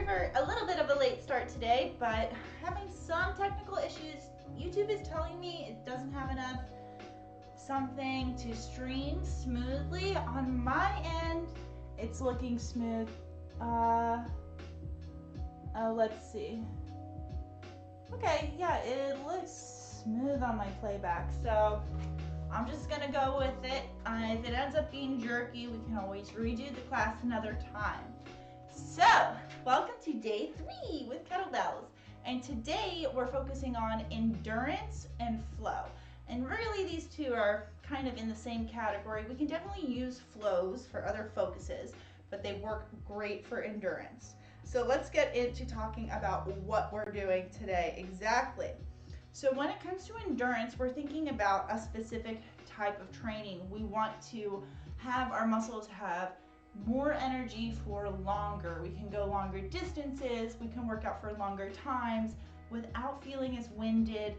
for a little bit of a late start today, but having some technical issues. YouTube is telling me it doesn't have enough something to stream smoothly. On my end, it's looking smooth. Let's see. Okay, yeah, it looks smooth on my playback, so I'm just gonna go with it. If it ends up being jerky, we can always redo the class another time. So, welcome to day 3 with kettlebells. And today we're focusing on endurance and flow. And really these two are kind of in the same category. We can definitely use flows for other focuses, but they work great for endurance. So let's get into talking about what we're doing today exactly. So when it comes to endurance, we're thinking about a specific type of training. We want to have our muscles have more energy for longer. We can go longer distances, we can work out for longer times without feeling as winded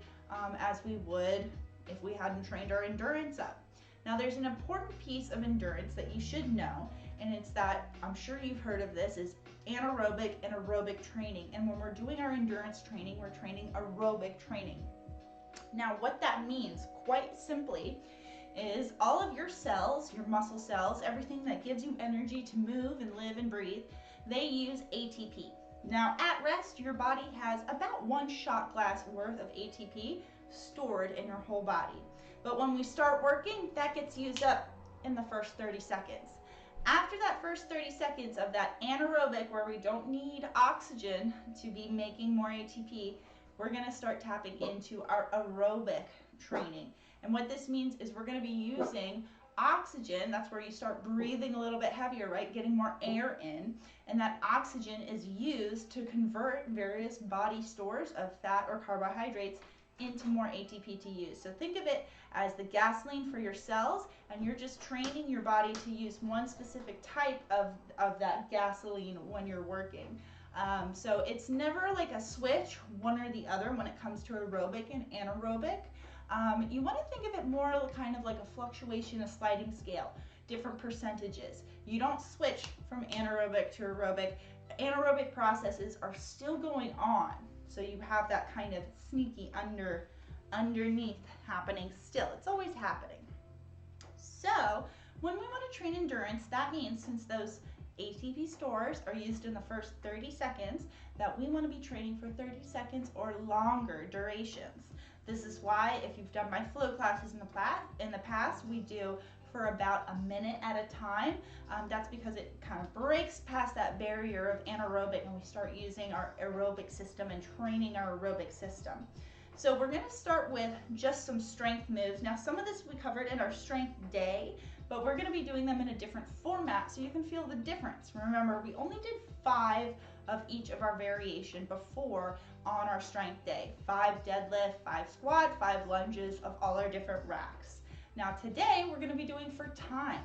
as we would if we hadn't trained our endurance up. Now there's an important piece of endurance that you should know, and it's that, I'm sure you've heard of this, is anaerobic and aerobic training. And when we're doing our endurance training, we're training aerobic training. Now what that means, quite simply, is all of your cells, your muscle cells, everything that gives you energy to move and live and breathe, they use ATP. Now at rest, your body has about 1 shot glass worth of ATP stored in your whole body. But when we start working, that gets used up in the first 30 seconds. After that first 30 seconds of that anaerobic, where we don't need oxygen to be making more ATP, we're gonna start tapping into our aerobic training. And what this means is we're gonna be using oxygen. That's where you start breathing a little bit heavier, right? Getting more air in. And that oxygen is used to convert various body stores of fat or carbohydrates into more ATP to use. So think of it as the gasoline for your cells, and you're just training your body to use one specific type of that gasoline when you're working. So it's never like a switch, one or the other, when it comes to aerobic and anaerobic. You want to think of it more kind of like a fluctuation, a sliding scale, different percentages. You don't switch from anaerobic to aerobic. Anaerobic processes are still going on, so you have that kind of sneaky underneath happening still. It's always happening. So when we want to train endurance, that means since those ATP stores are used in the first 30 seconds, that we want to be training for 30 seconds or longer durations. This is why, if you've done my flow classes in the past, we do for about a minute at a time. That's because it kind of breaks past that barrier of anaerobic, and we start using our aerobic system and training our aerobic system. So we're going to start with just some strength moves. Now some of this we covered in our strength day, but we're going to be doing them in a different format so you can feel the difference. Remember, we only did 5 of each of our variation before on our strength day. 5 deadlift, 5 squat, 5 lunges of all our different racks. Now today we're going to be doing for time.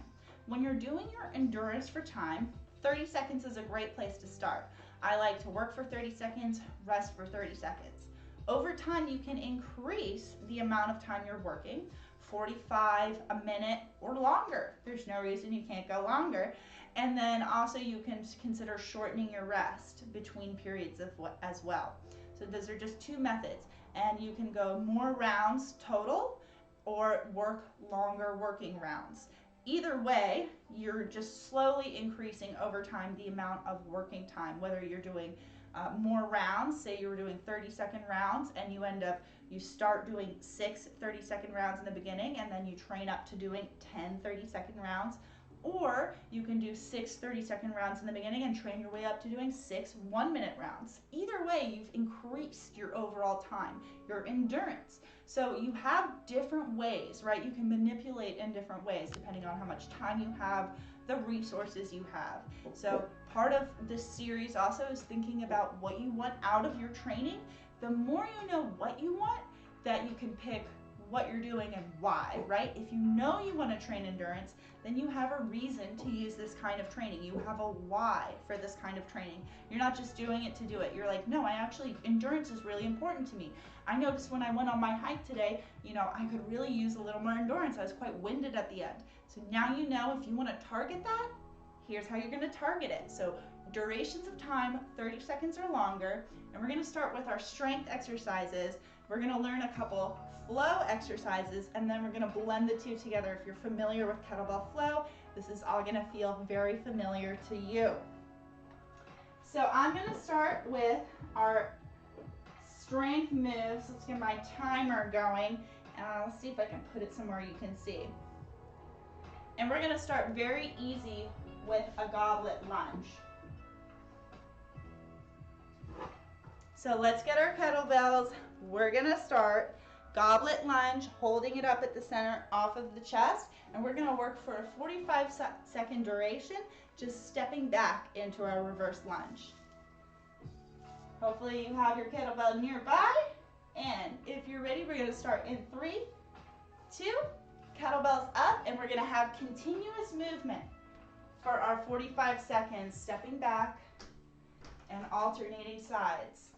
When you're doing your endurance for time, 30 seconds is a great place to start. I like to work for 30 seconds, rest for 30 seconds. Over time, you can increase the amount of time you're working, 45, a minute, or longer. There's no reason you can't go longer. And then also you can consider shortening your rest between periods as well. So those are just 2 methods. And you can go more rounds total or work longer working rounds. Either way, you're just slowly increasing over time the amount of working time, whether you're doing more rounds, say you were doing 30-second rounds and you start doing 6 30-second rounds in the beginning and then you train up to doing 10 30-second rounds, or you can do 6 30-second rounds in the beginning and train your way up to doing 6 1-minute rounds. Either way, you've increased your overall time, your endurance. So you have different ways, right? You can manipulate in different ways depending on how much time you have, the resources you have. So part of this series also is thinking about what you want out of your training. The more you know what you want, that you can pick what you're doing and why, right? If you know you want to train endurance, then you have a reason to use this kind of training. You have a why for this kind of training. You're not just doing it to do it. You're like, no, endurance is really important to me. I noticed when I went on my hike today, I could really use a little more endurance. I was quite winded at the end. So now you know if you want to target that, here's how you're going to target it. So durations of time, 30 seconds or longer, and we're gonna start with our strength exercises. We're gonna learn a couple flow exercises, and then we're gonna blend the two together. If you're familiar with kettlebell flow, this is all gonna feel very familiar to you. So I'm gonna start with our strength moves. Let's get my timer going, and I'll see if I can put it somewhere you can see. And we're gonna start very easy with a goblet lunge. So let's get our kettlebells. We're gonna start goblet lunge, holding it up at the center off of the chest, and we're gonna work for a 45-second duration, just stepping back into our reverse lunge. Hopefully you have your kettlebell nearby, and if you're ready, we're gonna start in 3, 2, kettlebells up, and we're gonna have continuous movement for our 45 seconds, stepping back and alternating sides.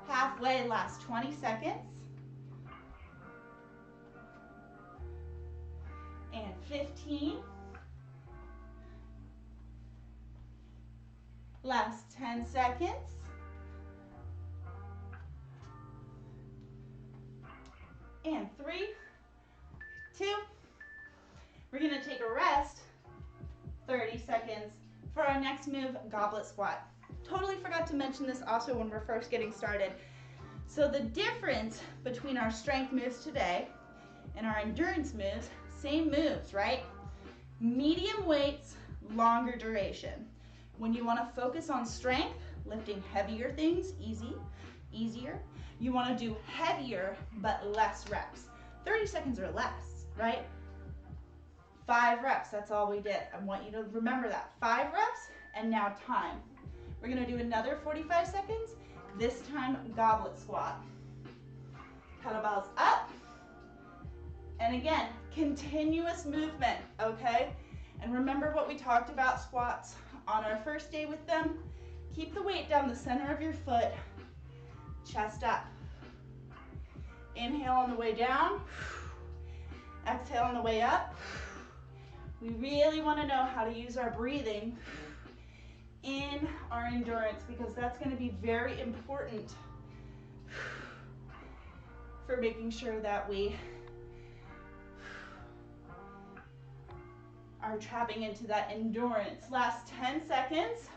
Halfway, last 20 seconds. And 15. Last 10 seconds. And 3, 2. We're gonna take a rest, 30 seconds, for our next move, goblet squat. Totally forgot to mention this also when we're first getting started. So the difference between our strength moves today and our endurance moves, same moves, right? Medium weights, longer duration. When you want to focus on strength, lifting heavier things, easier. You want to do heavier but less reps. 30 seconds or less, right? 5 reps, that's all we did. I want you to remember that. 5 reps, and now time. We're gonna do another 45 seconds, this time goblet squat. Kettlebells up, and again, continuous movement, okay? And remember what we talked about squats on our first day with them? Keep the weight down the center of your foot, chest up. Inhale on the way down, exhale on the way up. We really wanna know how to use our breathing in our endurance, because that's going to be very important for making sure that we are tapping into that endurance. Last 10 seconds.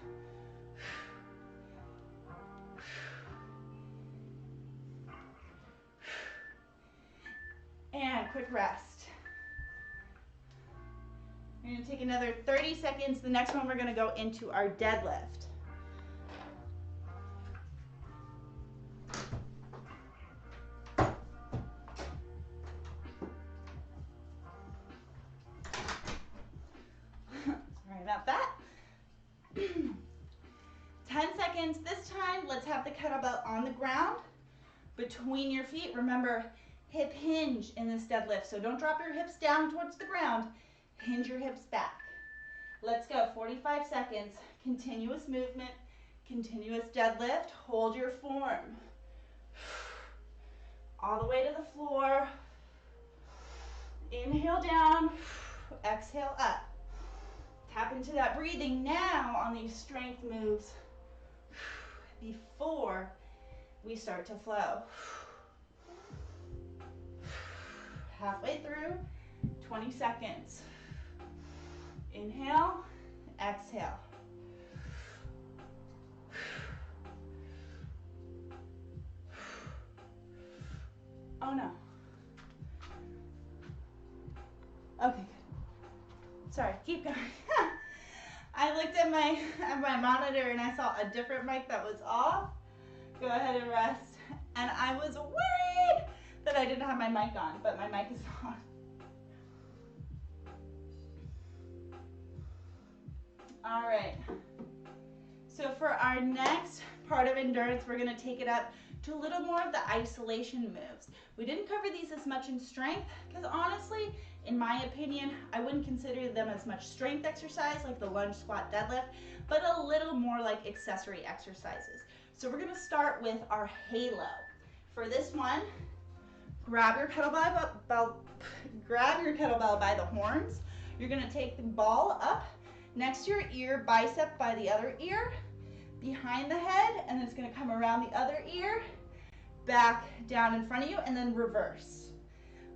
And quick rest. We're going to take another 30 seconds. The next one we're going to go into our deadlift. Sorry about that. 10 seconds. This time, let's have the kettlebell on the ground between your feet. Remember, hip hinge in this deadlift, so don't drop your hips down towards the ground. Hinge your hips back. Let's go, 45 seconds. Continuous movement, continuous deadlift. Hold your form. All the way to the floor. Inhale down, exhale up. Tap into that breathing now on these strength moves before we start to flow. Halfway through, 20 seconds. Inhale, exhale. Oh no. Okay, good. Sorry, keep going. I looked at my monitor and I saw a different mic that was off. Go ahead and rest. And I was worried that I didn't have my mic on, but my mic is on. All right. So for our next part of endurance, we're going to take it up to a little more of the isolation moves. We didn't cover these as much in strength because honestly, in my opinion, I wouldn't consider them as much strength exercise like the lunge, squat, deadlift, but a little more like accessory exercises. So we're gonna start with our halo. For this one, grab your kettlebell by the horns. You're gonna take the ball up next to your ear, bicep by the other ear, behind the head, and then it's gonna come around the other ear, back down in front of you, and then reverse.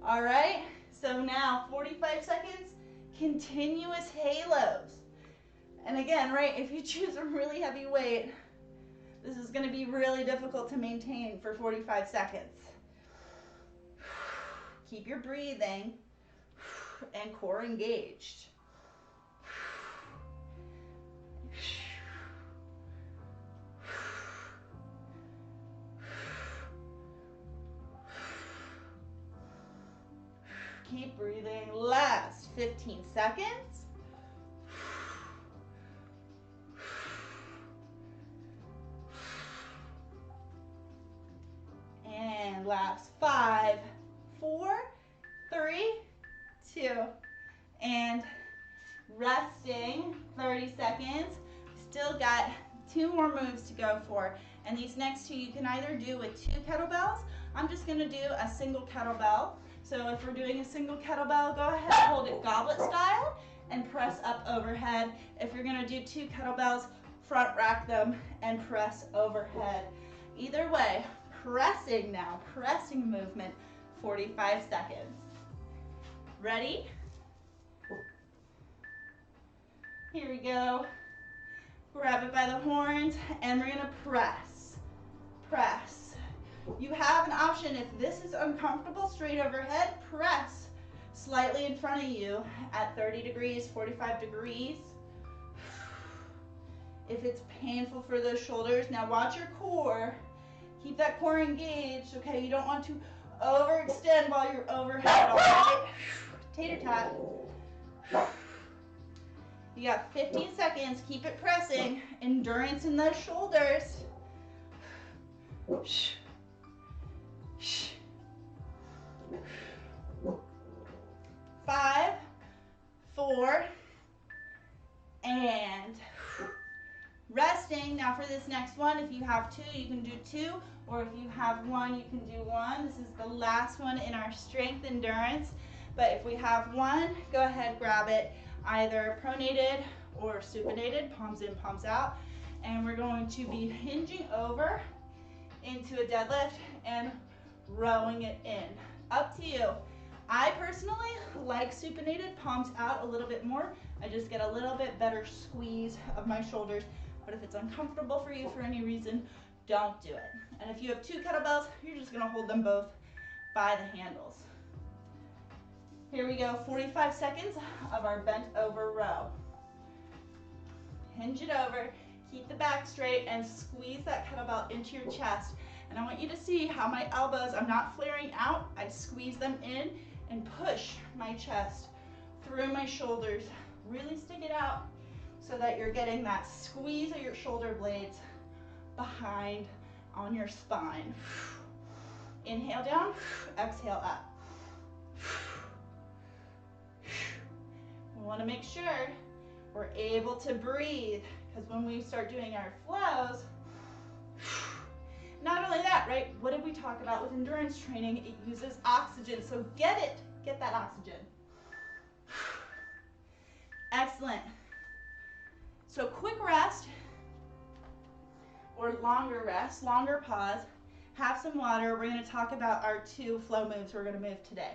All right, so now 45 seconds, continuous halos. And again, right, if you choose a really heavy weight, this is gonna be really difficult to maintain for 45 seconds. Keep your breathing and core engaged. Keep breathing. Last 15 seconds. And last 5, 4, 3, 2, and resting 30 seconds. Still got 2 more moves to go for. And these next 2 you can either do with 2 kettlebells. I'm just gonna do a single kettlebell. So if we're doing a single kettlebell, go ahead and hold it goblet style and press up overhead. If you're gonna do 2 kettlebells, front rack them and press overhead. Either way, pressing now, pressing movement, 45 seconds. Ready? Here we go. Grab it by the horns and we're gonna press, press. You have an option, if this is uncomfortable, straight overhead, press slightly in front of you at 30 degrees, 45 degrees. If it's painful for those shoulders, now watch your core. Keep that core engaged, okay? You don't want to overextend while you're overhead, all right? Tater tot. You got 15 seconds, keep it pressing. Endurance in those shoulders. 5, 4, and resting. Now for this next one, if you have 2, you can do 2, or if you have 1, you can do 1. This is the last one in our strength endurance, but if we have 1, go ahead, grab it, either pronated or supinated, palms in, palms out, and we're going to be hinging over into a deadlift and rowing it in. Up to you. I personally like supinated, palms out a little bit more. I just get a little bit better squeeze of my shoulders, but if it's uncomfortable for you for any reason, don't do it. And if you have 2 kettlebells, you're just gonna hold them both by the handles. Here we go, 45 seconds of our bent over row. Hinge it over, keep the back straight, and squeeze that kettlebell into your chest. And I want you to see how my elbows, I'm not flaring out, I squeeze them in and push my chest through my shoulders. Really stick it out so that you're getting that squeeze of your shoulder blades behind on your spine. Inhale down, exhale up. We want to make sure we're able to breathe, because when we start doing our flows, not only that, right? What did we talk about with endurance training? It uses oxygen, so get that oxygen. Excellent. So quick rest or longer rest, longer pause, have some water. We're going to talk about our 2 flow moves we're going to move today.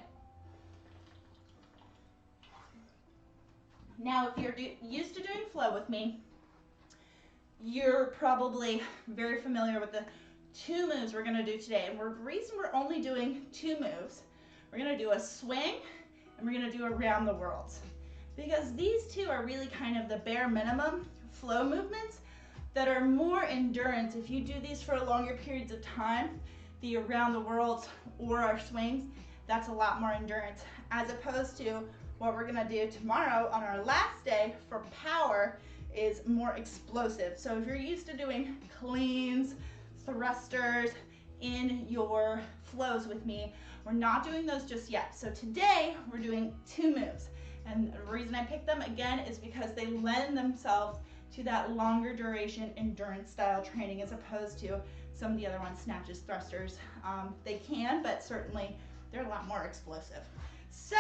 Now, if you're used to doing flow with me, you're probably very familiar with the 2 moves we're going to do today. And the reason we're only doing 2 moves, we're going to do a swing and we're going to do around the world. Because these 2 are really kind of the bare minimum flow movements that are more endurance. If you do these for longer periods of time, the around the world or our swings, that's a lot more endurance, as opposed to what we're gonna do tomorrow on our last day for power is more explosive. So if you're used to doing cleans, thrusters in your flows with me, we're not doing those just yet. So today we're doing 2 moves. And the reason I picked them again is because they lend themselves to that longer duration endurance style training as opposed to some of the other ones, snatches, thrusters. They can, but certainly they're a lot more explosive. So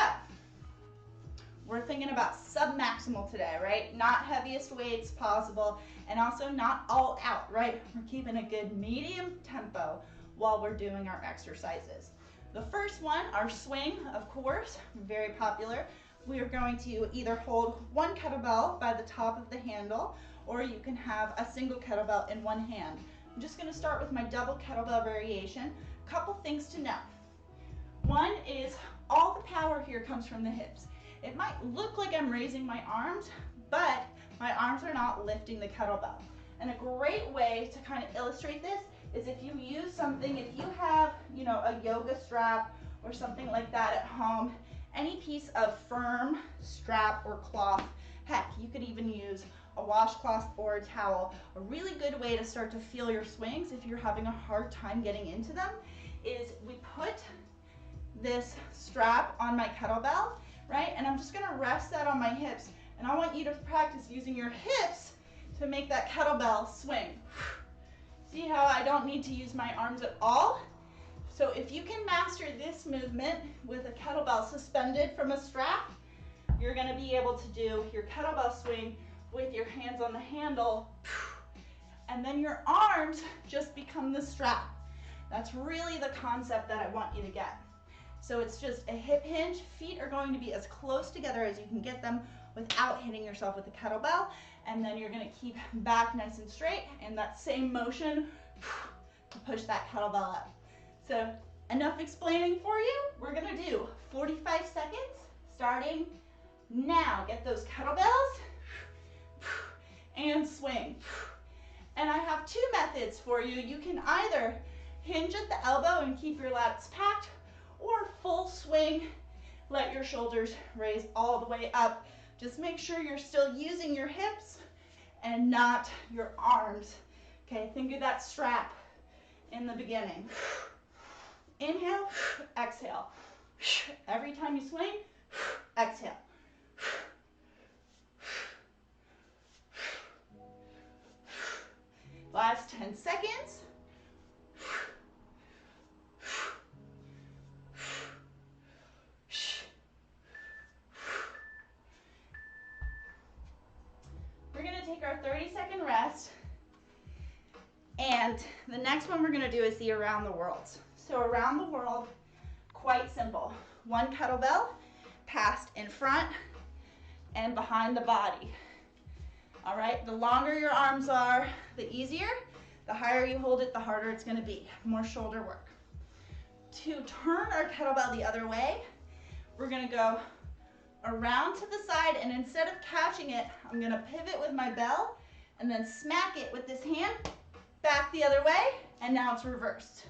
we're thinking about sub-maximal today, right? Not heaviest weights possible, and also not all out, right? We're keeping a good medium tempo while we're doing our exercises. The first one, our swing, of course, very popular. We are going to either hold one kettlebell by the top of the handle, or you can have a single kettlebell in one hand. I'm just gonna start with my double kettlebell variation. Couple things to know. One is all the power here comes from the hips. It might look like I'm raising my arms, but my arms are not lifting the kettlebell. And a great way to kind of illustrate this is if you use something, if you have, you know, a yoga strap or something like that at home, any piece of firm strap or cloth, heck, you could even use a washcloth or a towel. A really good way to start to feel your swings if you're having a hard time getting into them is we put this strap on my kettlebell, right? And I'm just gonna rest that on my hips. And I want you to practice using your hips to make that kettlebell swing. See how I don't need to use my arms at all? So if you can master this movement with a kettlebell suspended from a strap, you're gonna be able to do your kettlebell swing with your hands on the handle, and then your arms just become the strap. That's really the concept that I want you to get. So it's just a hip hinge. Feet are going to be as close together as you can get them without hitting yourself with the kettlebell. And then you're gonna keep back nice and straight and that same motion to push that kettlebell up. So enough explaining for you. We're gonna do 45 seconds starting now. Get those kettlebells and swing. And I have two methods for you. You can either hinge at the elbow and keep your lats packed, or full swing, let your shoulders raise all the way up. Just make sure you're still using your hips and not your arms. Okay, think of that strap in the beginning. Inhale, exhale. Every time you swing, exhale. Last 10 seconds. We're going to take our 30-second rest. And the next one we're going to do is the around the world. So around the world, quite simple. One kettlebell passed in front and behind the body. All right, the longer your arms are, the easier. The higher you hold it, the harder it's gonna be. More shoulder work. To turn our kettlebell the other way, we're gonna go around to the side, and instead of catching it, I'm gonna pivot with my bell and then smack it with this hand back the other way, and now it's reversed.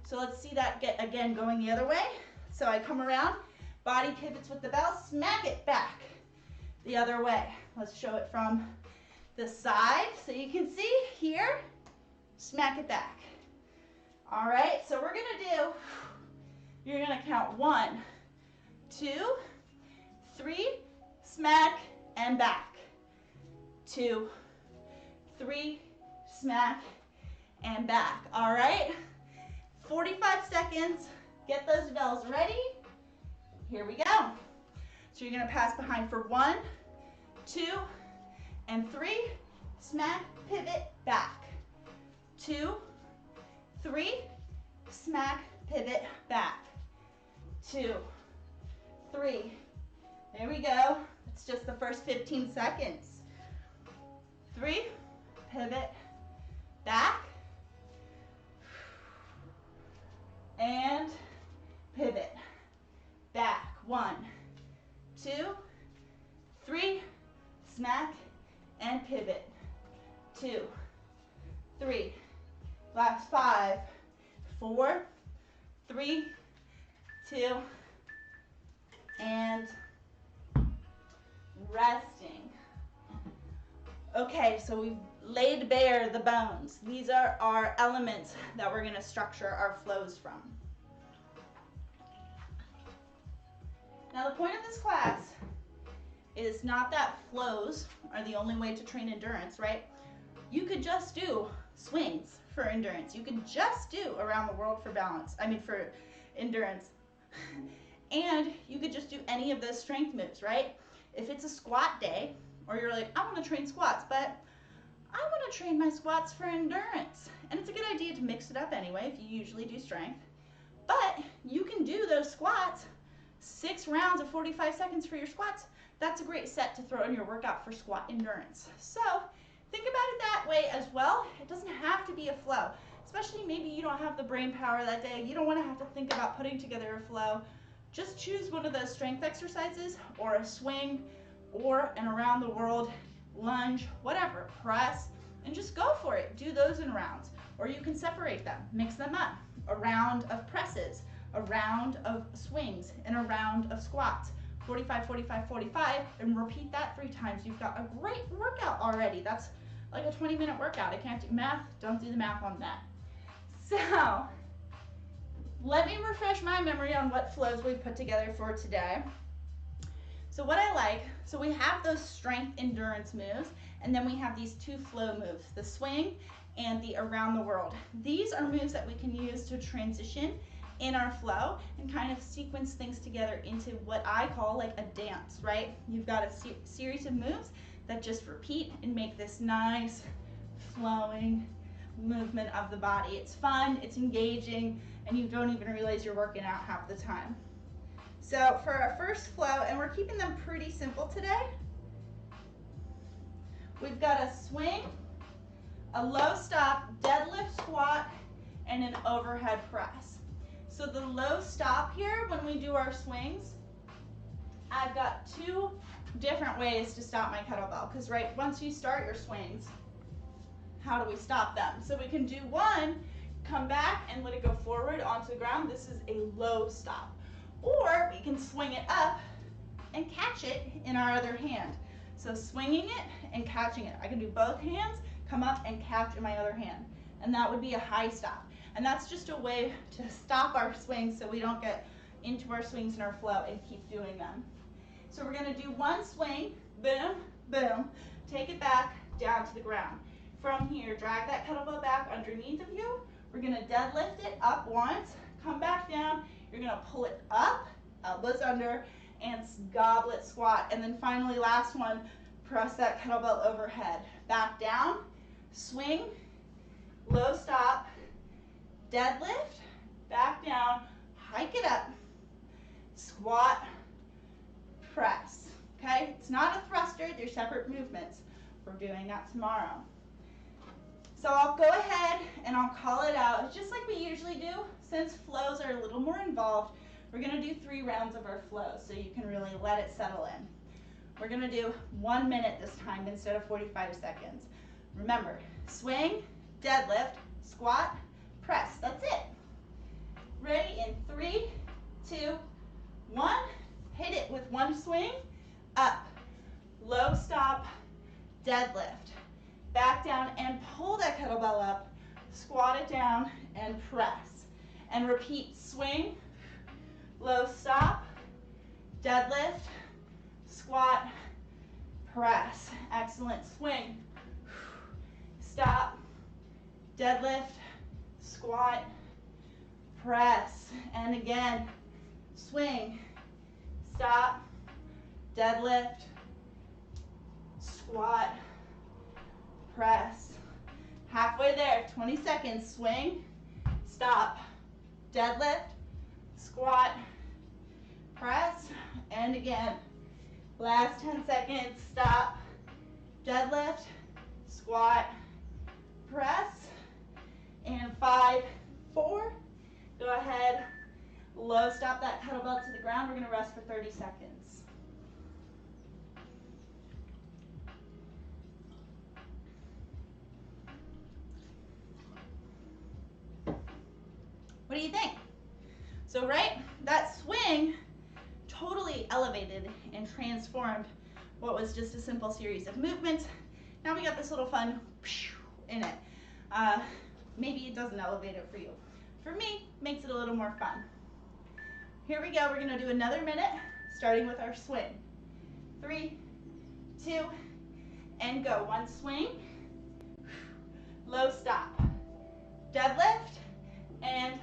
So let's see that get again going the other way. So I come around, body pivots with the bell, smack it back the other way. Let's show it from the side so you can see here, smack it back. All right, so we're gonna do, you're gonna count 1, 2, 3, smack and back. 2, 3, smack and back. All right, 45 seconds, get those bells ready. Here we go. So you're gonna pass behind for 1, 2, and 3, smack, pivot, back. 2, 3, smack, pivot, back. 2, 3, there we go. It's just the first 15 seconds. 3, pivot, back, and pivot, back. 1, 2, 3, smack, and pivot. 2, 3, last 5, 4, 3, 2, and resting. Okay, so we've laid bare the bones. These are our elements that we're going to structure our flows from. Now the point of this class is not that flows are the only way to train endurance, right? You could just do swings for endurance. You could just do around the world for balance. I mean for endurance. And you could just do any of those strength moves, right? If it's a squat day, or you're like, I want to train squats, but I want to train my squats for endurance. And it's a good idea to mix it up anyway if you usually do strength. But you can do those squats, 6 rounds of 45 seconds for your squats. That's a great set to throw in your workout for squat endurance. So think about it that way as well. It doesn't have to be a flow, especially maybe you don't have the brain power that day. You don't want to have to think about putting together a flow. Just choose one of those strength exercises or a swing or an around the world lunge, whatever, press, and just go for it. Do those in rounds. Or you can separate them, mix them up. A round of presses, a round of swings, and a round of squats. 45, 45, 45, and repeat that 3 times. You've got a great workout already. That's like a 20-minute workout. I can't do math. Don't do the math on that. So let me refresh my memory on what flows we've put together for today. So what I like, so we have those strength endurance moves, and then we have these 2 flow moves, the swing and the around the world. These are moves that we can use to transition in our flow and kind of sequence things together into what I call like a dance, right? You've got a series of moves that just repeat and make this nice flowing movement of the body. It's fun, it's engaging, and you don't even realize you're working out half the time. So for our first flow, and we're keeping them pretty simple today, we've got a swing, a low stop, deadlift squat, and an overhead press. So the low stop here, when we do our swings, I've got 2 different ways to stop my kettlebell, because right, once you start your swings, how do we stop them? So we can do one, come back and let it go forward onto the ground. This is a low stop. Or we can swing it up and catch it in our other hand. So swinging it and catching it. I can do both hands, come up and catch in my other hand. And that would be a high stop. And that's just a way to stop our swings so we don't get into our swings and our flow and keep doing them. So we're going to do one swing, boom, boom, take it back down to the ground. From here, drag that kettlebell back underneath of you. We're going to deadlift it up once, come back down. You're going to pull it up, elbows under, and goblet squat. And then finally, last one, press that kettlebell overhead. Back down, swing, low stop, deadlift, back down, hike it up, squat, press. Okay? It's not a thruster, they're separate movements. We're doing that tomorrow. So I'll go ahead and I'll call it out, just like we usually do. Since flows are a little more involved, we're going to do 3 rounds of our flows so you can really let it settle in. We're going to do 1 minute this time instead of 45 seconds. Remember, swing, deadlift, squat, press. That's it. Ready in 3, 2, 1. Hit it with one swing, up, low stop, deadlift. Back down and pull that kettlebell up, squat it down and press. And repeat, swing, low stop, deadlift, squat, press. Excellent. Swing, stop, deadlift, squat, press. And again, swing, stop, deadlift, squat, press. Halfway there, 20 seconds. Swing, stop, deadlift, squat, press, and again. Last 10 seconds. Stop, deadlift, squat, press, and 5, 4. Go ahead, low stop that kettlebell to the ground. We're going to rest for 30 seconds. What do you think? So right, that swing totally elevated and transformed what was just a simple series of movements. Now we got this little fun in it. Maybe it doesn't elevate it for you. For me, makes it a little more fun. Here we go. We're going to do another minute, starting with our swing. 3, 2, and go. 1 swing, low stop, deadlift, and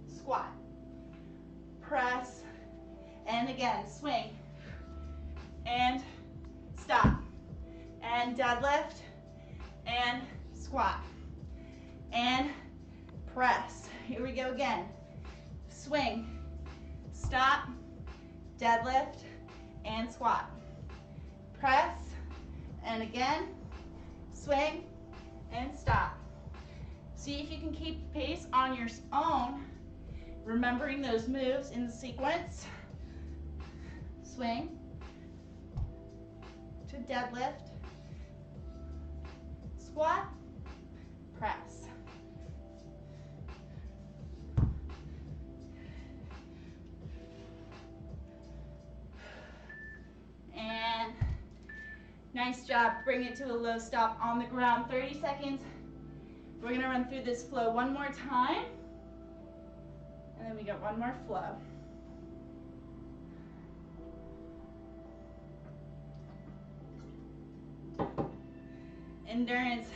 squat. Press, and again, swing, and stop, and deadlift, and squat, and press. Here we go again. Swing, stop, deadlift, and squat. Press, and again, swing, and stop. See if you can keep pace on your own, remembering those moves in the sequence. Swing to deadlift, squat, press. And nice job. Bring it to a low stop on the ground. 30 seconds. We're going to run through this flow one more time. And then we got one more flow. Endurance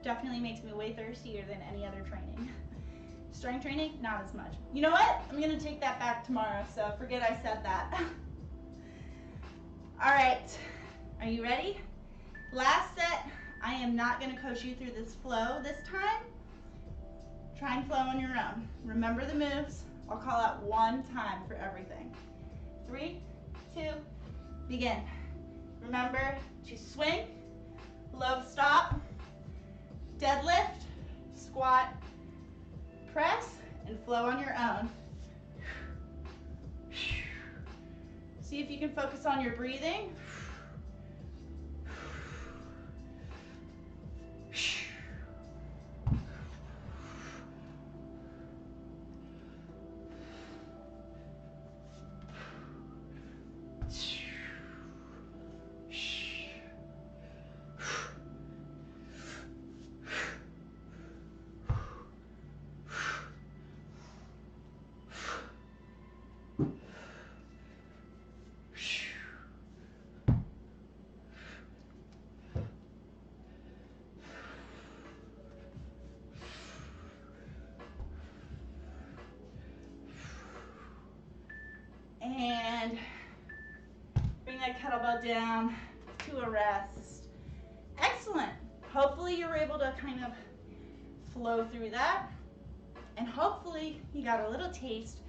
definitely makes me way thirstier than any other training. Strength training, not as much. You know what? I'm going to take that back tomorrow, so forget I said that. All right, are you ready? Last set. I am not going to coach you through this flow this time. Try and flow on your own. Remember the moves. I'll call out one time for everything. 3, 2, begin. Remember to swing, low stop, deadlift, squat, press, and flow on your own. See if you can focus on your breathing. And bring that kettlebell down to a rest. Excellent. Hopefully you were able to kind of flow through that. And hopefully you got a little taste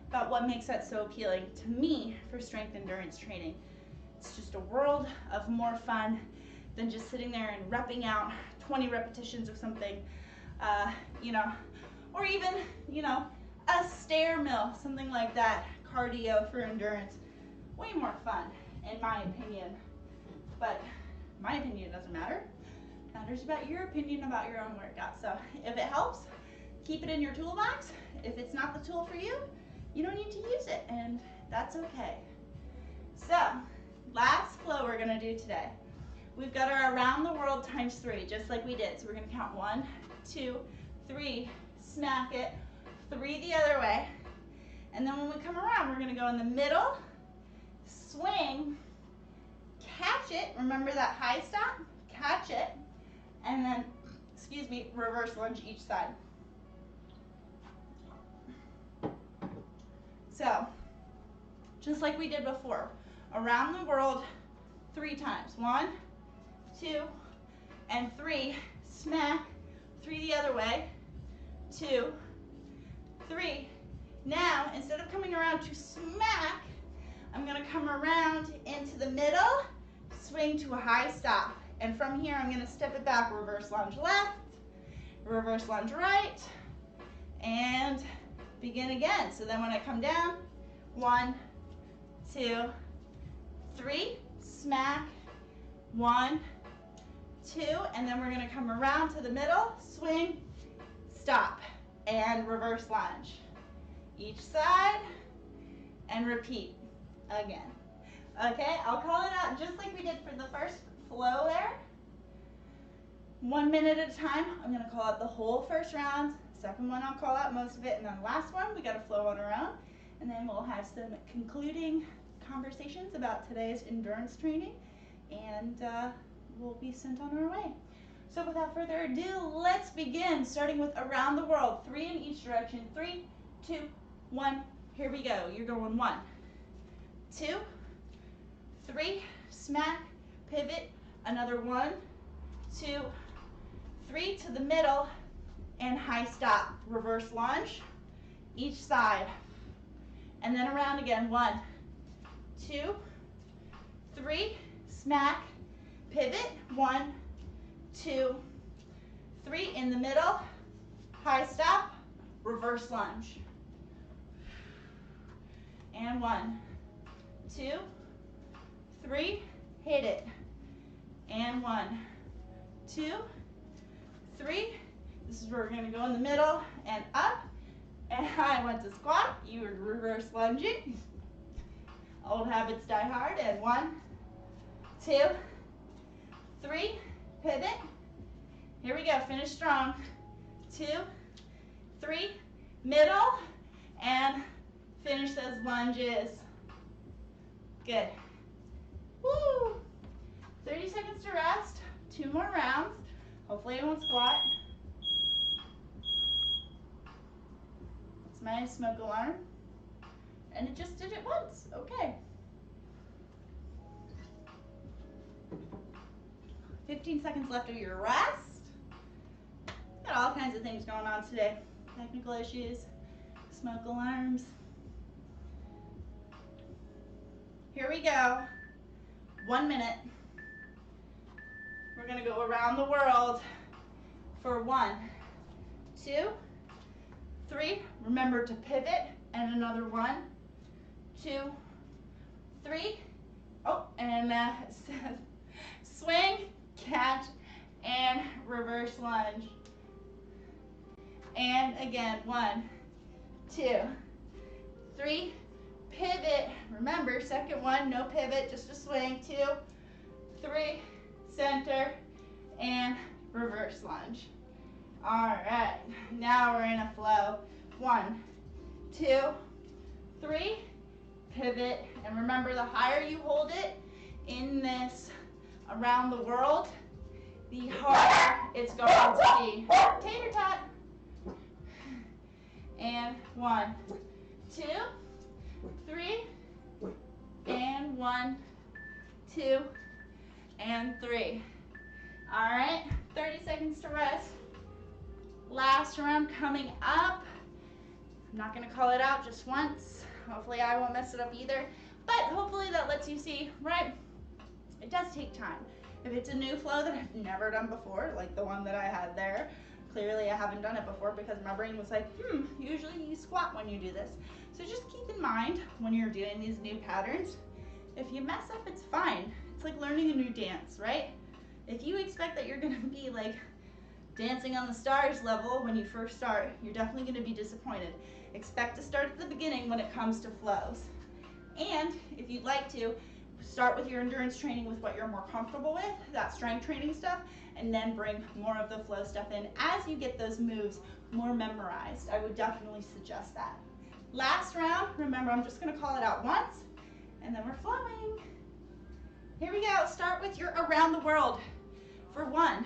about what makes that so appealing to me for strength endurance training. It's just a world of more fun than just sitting there and repping out 20 repetitions of something, or even, a stair mill, something like that. Cardio for endurance, way more fun in my opinion, but my opinion doesn't matter. It matters about your opinion about your own workout. So if it helps, keep it in your toolbox. If it's not the tool for you, you don't need to use it, and that's okay. So last flow we're going to do today, we've got our around the world times 3, just like we did. So we're going to count 1, 2, 3, smack it, 3 the other way. And then when we come around, we're going to go in the middle, swing, catch it. Remember that high stop? Catch it. And then, reverse lunge each side. So, just like we did before, around the world 3 times. 1, 2, and 3. Smack. 3 the other way. 2, 3. Now, instead of coming around to smack, I'm going to come around into the middle, swing to a high stop. And from here, I'm going to step it back, reverse lunge left, reverse lunge right, and begin again. So then when I come down, 1, 2, 3, smack, 1, 2, and then we're going to come around to the middle, swing, stop, and reverse lunge. Each side, and repeat again. Okay, I'll call it out just like we did for the first flow there. 1 minute at a time. I'm going to call out the whole first round. Second one, I'll call out most of it. And then last one, we got to flow on our own. And then we'll have some concluding conversations about today's endurance training and we'll be sent on our way. So without further ado, let's begin, starting with around the world, 3 in each direction. 3, 2, 1, here we go. You're going 1, 2, 3, smack, pivot, another 1, 2, 3 to the middle, and high stop, reverse lunge, each side, and then around again. 1, 2, 3, smack, pivot, 1, 2, 3 in the middle, high stop, reverse lunge, and 1, 2, 3, hit it, and 1, 2, 3. This is where we're going to go in the middle and up, and I went to squat. You were reverse lunging. Old habits die hard, and 1, 2, 3, pivot. Here we go, finish strong. 2, 3, middle, and finish those lunges. Good. Woo! 30 seconds to rest, 2 more rounds. Hopefully I won't squat. It's my smoke alarm. And it just did it once. Okay. 15 seconds left of your rest. Got all kinds of things going on today. Technical issues, smoke alarms. Here we go. 1 minute. We're gonna go around the world for 1, 2, 3. Remember to pivot, and another 1, 2, 3. Oh, and swing, catch, and reverse lunge. And again, 1, 2, 3, pivot. Remember, second one, no pivot, just a swing. 2, 3, center, and reverse lunge. All right, now we're in a flow. 1, 2, 3, pivot. And remember, the higher you hold it in this around the world, the harder it's going to be. Tater tot. And 1, 2, 3, and 1, 2, and 3. All right, 30 seconds to rest. Last round coming up. I'm not gonna call it out just once. Hopefully I won't mess it up either, but hopefully that lets you see, right? It does take time. If it's a new flow that I've never done before, like the one that I had there, clearly I haven't done it before because my brain was like, usually you squat when you do this. So just keep in mind when you're doing these new patterns, if you mess up, it's fine. It's like learning a new dance, right? If you expect that you're gonna be like dancing on the stars level when you first start, you're definitely gonna be disappointed. Expect to start at the beginning when it comes to flows. And if you'd like to, start with your endurance training with what you're more comfortable with, that strength training stuff, and then bring more of the flow stuff in as you get those moves more memorized. I would definitely suggest that. Last round, remember I'm just gonna call it out once, and then we're flowing. Here we go, start with your around the world for 1,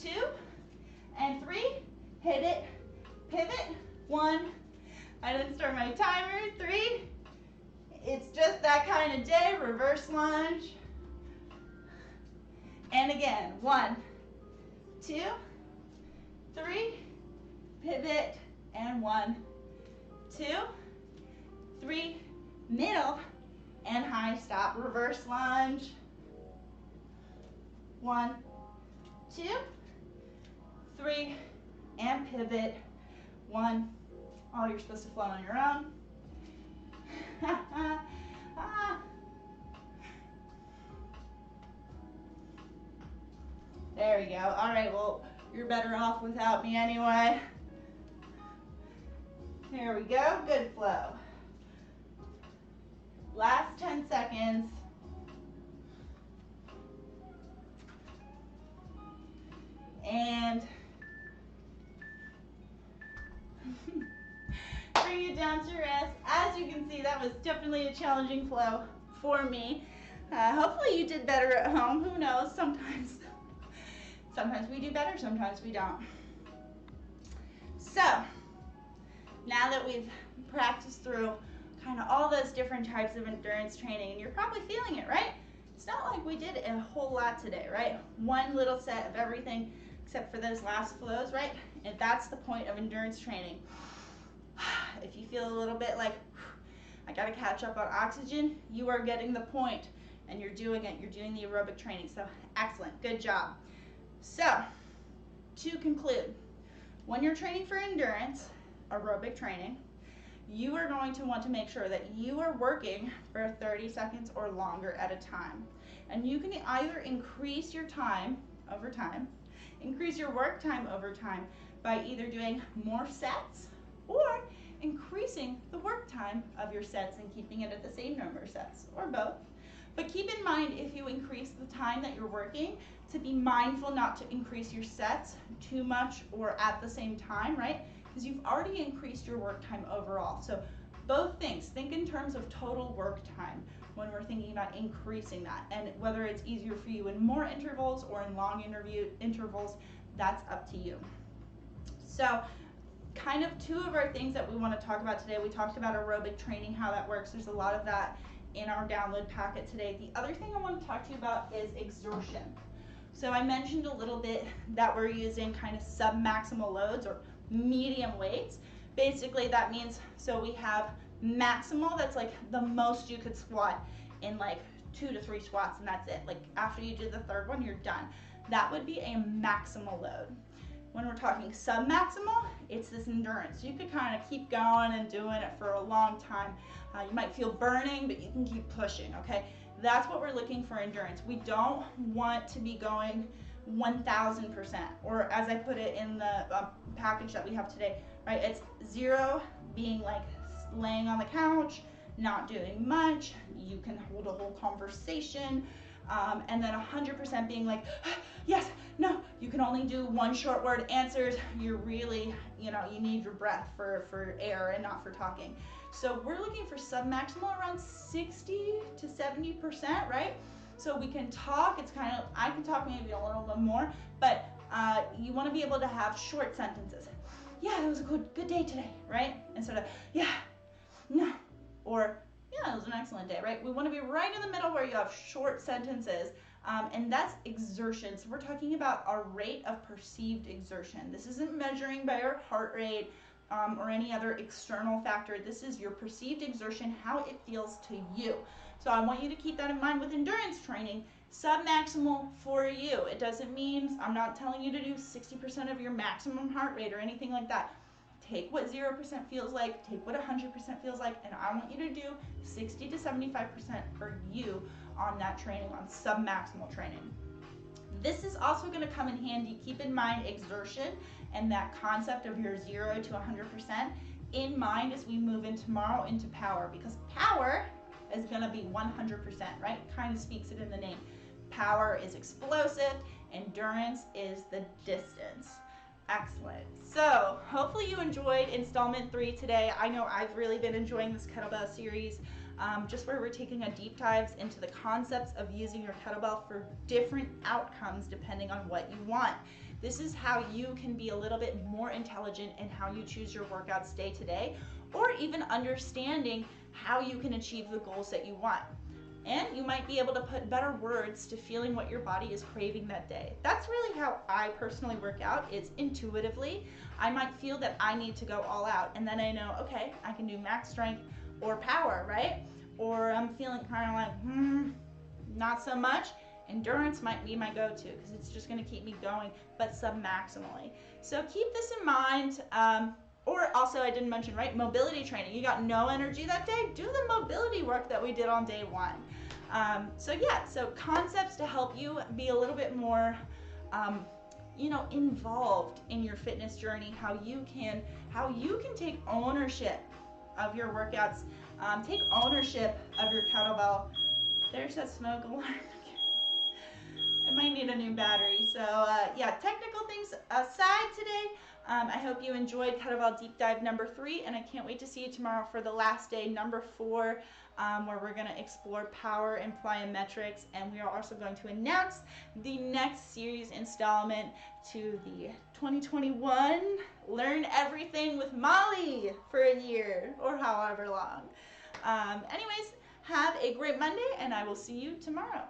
2, and 3, hit it, pivot, 1, I didn't start my timer, 3, it's just that kind of day, reverse lunge, and again, 1, 2, 3, pivot, and 1, 2, 3, middle, and high stop, reverse lunge, 1, 2, 3, and pivot, 1. Oh, you're supposed to flow on your own. There we go. All right, well, you're better off without me anyway. There we go, good flow. Last 10 seconds. And bring it down to rest. As you can see, that was definitely a challenging flow for me. Hopefully you did better at home. Who knows? Sometimes we do better, sometimes we don't. So now that we've practiced through kind of all those different types of endurance training, and you're probably feeling it, right? It's not like we did a whole lot today, right? One little set of everything except for those last flows, right? And that's the point of endurance training. If you feel a little bit like, I gotta catch up on oxygen, you are getting the point and you're doing it. You're doing the aerobic training. So excellent, good job. So to conclude, when you're training for endurance, aerobic training, you are going to want to make sure that you are working for 30 seconds or longer at a time. And you can either increase your time over time, increase your work time over time by either doing more sets or increasing the work time of your sets and keeping it at the same number of sets, or both. But keep in mind, if you increase the time that you're working, to be mindful not to increase your sets too much or at the same time, right? Because you've already increased your work time overall. So both things, think in terms of total work time when we're thinking about increasing that. And whether it's easier for you in more intervals or in long intervals, that's up to you. So kind of two of our things that we want to talk about today. We talked about aerobic training, how that works. There's a lot of that in our download packet today. The other thing I want to talk to you about is exertion. So I mentioned a little bit that we're using kind of sub-maximal loads or medium weights. Basically that means, so we have maximal, that's like the most you could squat in like 2 to 3 squats, and that's it. Like after you do the third one, you're done. That would be a maximal load. When we're talking sub-maximal, it's this endurance. You could kind of keep going and doing it for a long time. You might feel burning, but you can keep pushing, okay? That's what we're looking for endurance. We don't want to be going 1,000%, or as I put it in the package that we have today, right? It's 0 being like laying on the couch, not doing much. You can hold a whole conversation. And then 100% being like, yes, no, you can only do one short word answers. You're really, you need your breath for air and not for talking. So we're looking for sub-maximal around 60 to 70%, right? So we can talk, it's kind of, I can talk maybe a little bit more, but you want to be able to have short sentences. Yeah, it was a good day today, right? Instead of, yeah, no, or yeah, it was an excellent day, right? We want to be right in the middle where you have short sentences, and that's exertion. So we're talking about our rate of perceived exertion. This isn't measuring by our heart rate or any other external factor. This is your perceived exertion, how it feels to you. So I want you to keep that in mind with endurance training. Sub-maximal for you. It doesn't mean, I'm not telling you to do 60% of your maximum heart rate or anything like that. Take what 0% feels like, take what 100% feels like, and I want you to do 60 to 75% for you on that training, on sub-maximal training. This is also going to come in handy. Keep in mind exertion and that concept of your 0 to 100% in mind as we move in tomorrow into power, because power is going to be 100%, right? Kind of speaks it in the name. Power is explosive, endurance is the distance. Excellent. So hopefully you enjoyed installment 3 today. I know I've really been enjoying this kettlebell series, just where we're taking a deep dives into the concepts of using your kettlebell for different outcomes depending on what you want. This is how you can be a little bit more intelligent in how you choose your workouts day to day, or even understanding how you can achieve the goals that you want. And you might be able to put better words to feeling what your body is craving that day. That's really how I personally work out, is intuitively. I might feel that I need to go all out, and then I know, okay, I can do max strength or power, right? Or I'm feeling kind of like, not so much. Endurance might be my go-to because it's just going to keep me going, but sub-maximally. So keep this in mind. Or also, I didn't mention, right, mobility training. You got no energy that day, do the mobility work that we did on day 1. So concepts to help you be a little bit more, involved in your fitness journey, how you can take ownership of your workouts, take ownership of your kettlebell. There's that smoke alarm. I might need a new battery. So technical things aside today, I hope you enjoyed Kettlebell Deep Dive number 3, and I can't wait to see you tomorrow for the last day, number 4, where we're going to explore power and plyometrics, and we are also going to announce the next series installment to the 2021 Learn Everything with Molly for a year, or however long. Anyways, have a great Monday, and I will see you tomorrow.